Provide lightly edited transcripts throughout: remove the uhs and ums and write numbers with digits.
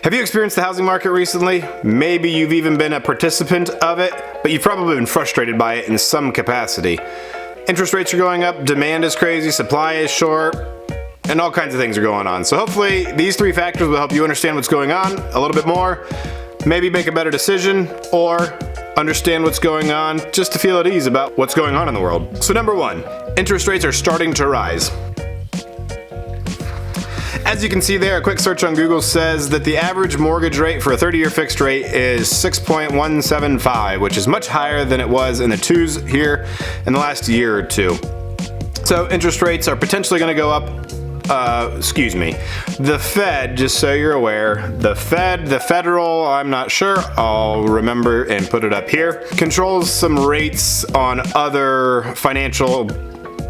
Have you experienced the housing market recently? Maybe you've even been a participant of it, but you've probably been frustrated by it in some capacity. Interest rates are going up, demand is crazy, supply is short, and all kinds of things are going on. So hopefully these three factors will help you understand what's going on a little bit more, maybe make a better decision, or understand what's going on just to feel at ease about what's going on in the world. So number one, interest rates are starting to rise. As you can see there, a quick search on Google says that the average mortgage rate for a 30-year fixed rate is 6.175, which is much higher than it was in the twos here in the last year or two. So interest rates are potentially going to go up. The Fed, just so you're aware, the federal, I'm not sure, I'll remember and put it up here, controls some rates on other financial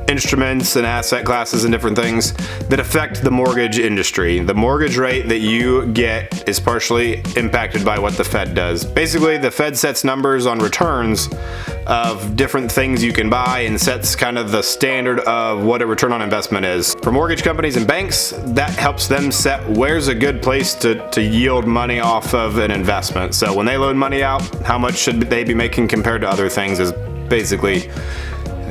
instruments and asset classes and different things that affect the mortgage industry. The mortgage rate that you get is partially impacted by what the Fed does. Basically, the Fed sets numbers on returns of different things you can buy and sets kind of the standard of what a return on investment is. For mortgage companies and banks, that helps them set where's a good place to yield money off of an investment. So when they loan money out, how much should they be making compared to other things is basically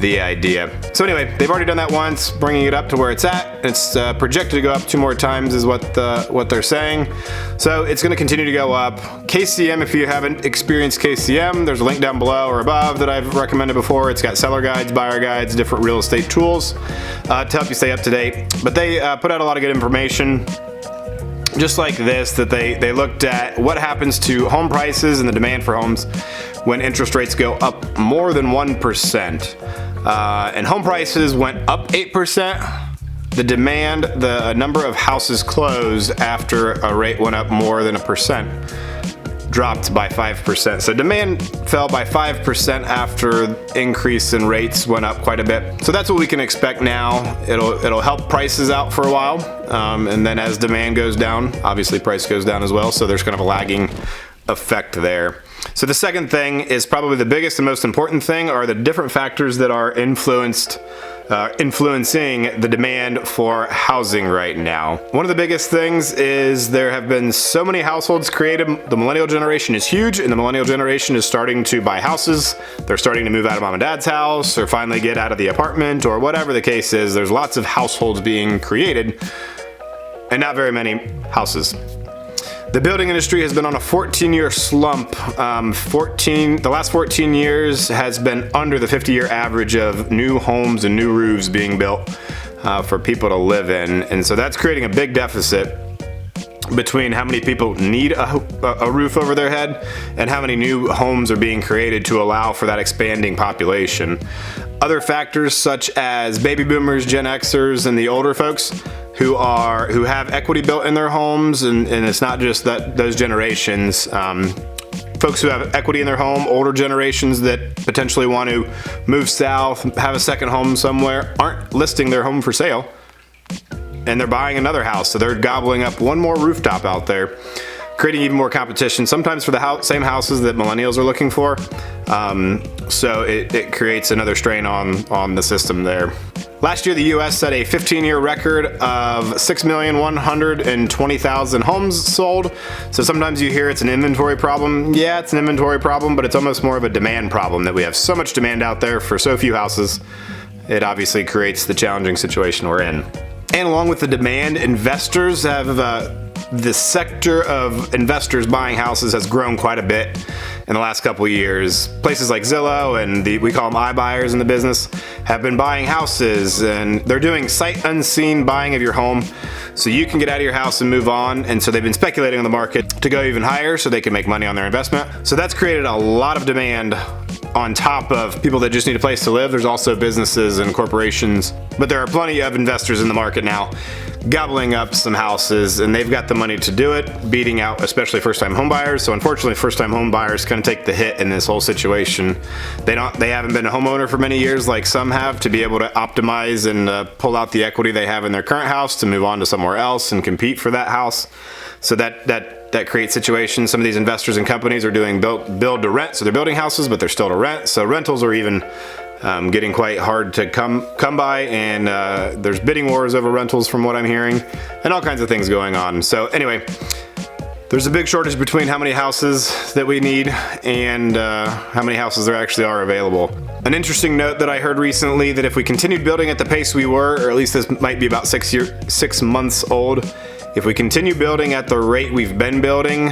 the idea. So anyway, they've already done that once, bringing it up to where it's at. It's projected to go up 2 more times is what they're saying. So it's going to continue to go up. KCM, if you haven't experienced KCM, there's a link down below or above that I've recommended before. It's got seller guides, buyer guides, different real estate tools to help you stay up to date. But they put out a lot of good information just like this, that they looked at what happens to home prices and the demand for homes when interest rates go up more than 1%. And home prices went up 8%. The demand, the number of houses closed after a rate went up more than 1%, dropped by 5%. So demand fell by 5% after increase in rates went up quite a bit. So that's what we can expect now. It'll help prices out for a while. And then as demand goes down, obviously price goes down as well. So there's kind of a lagging effect there. So the second thing is probably the biggest and most important thing are the different factors that are influencing the demand for housing right now. One of the biggest things is there have been so many households created. The millennial generation is huge, and the millennial generation is starting to buy houses. They're starting to move out of mom and dad's house or finally get out of the apartment or whatever the case is. There's lots of households being created and not very many houses. The building industry has been on a 14-year slump. The last 14 years has been under the 50-year average of new homes and new roofs being built for people to live in. And so that's creating a big deficit between how many people need a roof over their head and how many new homes are being created to allow for that expanding population. Other factors such as baby boomers, Gen Xers, and the older folks who have equity built in their homes, and it's not just those generations. Folks who have equity in their home, older generations that potentially want to move south, have a second home somewhere, aren't listing their home for sale, and they're buying another house, so they're gobbling up one more rooftop out there, creating even more competition, sometimes for the same houses that millennials are looking for. So it creates another strain on the system there. Last year, the U.S. set a 15-year record of 6,120,000 homes sold. So sometimes you hear it's an inventory problem. Yeah, it's an inventory problem, but it's almost more of a demand problem that we have so much demand out there for so few houses. It obviously creates the challenging situation we're in. And along with the demand, investors have the sector of investors buying houses has grown quite a bit in the last couple of years. Places like Zillow and we call them iBuyers in the business have been buying houses, and they're doing sight unseen buying of your home so you can get out of your house and move on. And so they've been speculating on the market to go even higher so they can make money on their investment. So that's created a lot of demand on top of people that just need a place to live. There's also businesses and corporations, but there are plenty of investors in the market now gobbling up some houses, and they've got the money to do it, beating out especially first-time home buyers. So unfortunately, first-time home buyers kind of take the hit in this whole situation. They haven't been a homeowner for many years like some have, to be able to optimize and pull out the equity they have in their current house to move on to somewhere else and compete for that house. So that creates situations. Some of these investors and companies are doing build to rent, so they're building houses, but they're still to rent. So rentals are even getting quite hard to come by, and there's bidding wars over rentals from what I'm hearing, and all kinds of things going on. So anyway, There's a big shortage between how many houses that we need and how many houses there actually are available. An interesting note that I heard recently, that if we continued building at the pace we were, or at least this might be about 6 months old, if we continue building at the rate we've been building,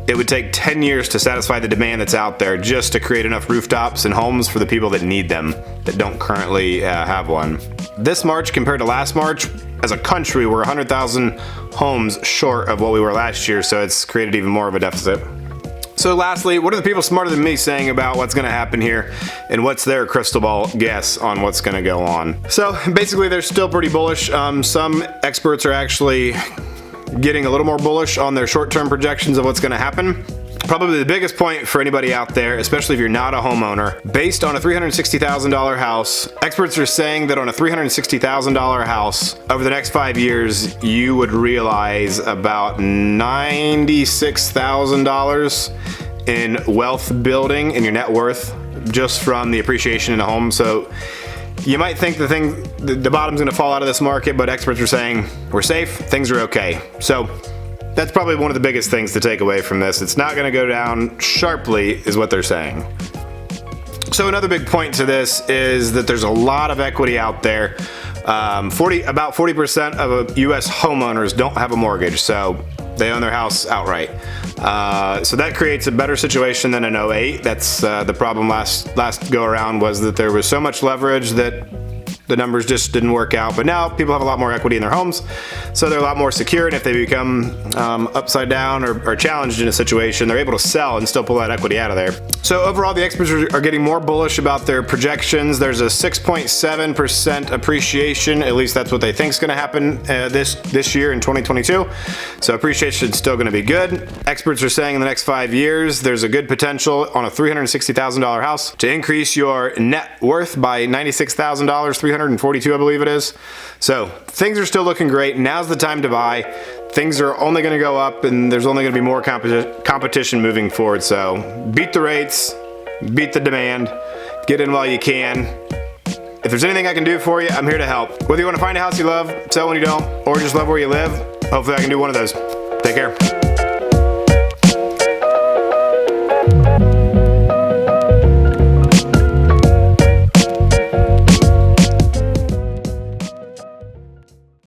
it would take 10 years to satisfy the demand that's out there just to create enough rooftops and homes for the people that need them, that don't currently have one. This March compared to last March, as a country, we're 100,000 homes short of what we were last year, so it's created even more of a deficit. So lastly, what are the people smarter than me saying about what's gonna happen here, and what's their crystal ball guess on what's gonna go on? So basically they're still pretty bullish. Some experts are actually getting a little more bullish on their short-term projections of what's gonna happen. Probably the biggest point for anybody out there, especially if you're not a homeowner, based on a $360,000 house, experts are saying that on a $360,000 house, over the next 5 years, you would realize about $96,000 in wealth building in your net worth, just from the appreciation in a home. So you might think the bottom's gonna fall out of this market, but experts are saying we're safe, things are okay. So that's probably one of the biggest things to take away from this. It's not gonna go down sharply, is what they're saying. So another big point to this is that there's a lot of equity out there. About 40% of US homeowners don't have a mortgage, so they own their house outright. So that creates a better situation than in 08. That's the problem last go around, was that there was so much leverage that the numbers just didn't work out. But now people have a lot more equity in their homes, so they're a lot more secure, and if they become upside down or challenged in a situation, they're able to sell and still pull that equity out of there. So overall, the experts are getting more bullish about their projections. There's a 6.7% appreciation, at least that's what they think is gonna happen this year in 2022. So appreciation is still gonna be good. Experts are saying in the next 5 years, there's a good potential on a $360,000 house to increase your net worth by $96,000, $342 I believe it is. So things are still looking great. Now's the time to buy. Things are only going to go up, and there's only going to be more competition moving forward. So beat the rates, beat the demand, get in while you can. If there's anything I can do for you, I'm here to help. Whether you want to find a house you love, sell one you don't, or just love where you live, hopefully I can do one of those. Take care.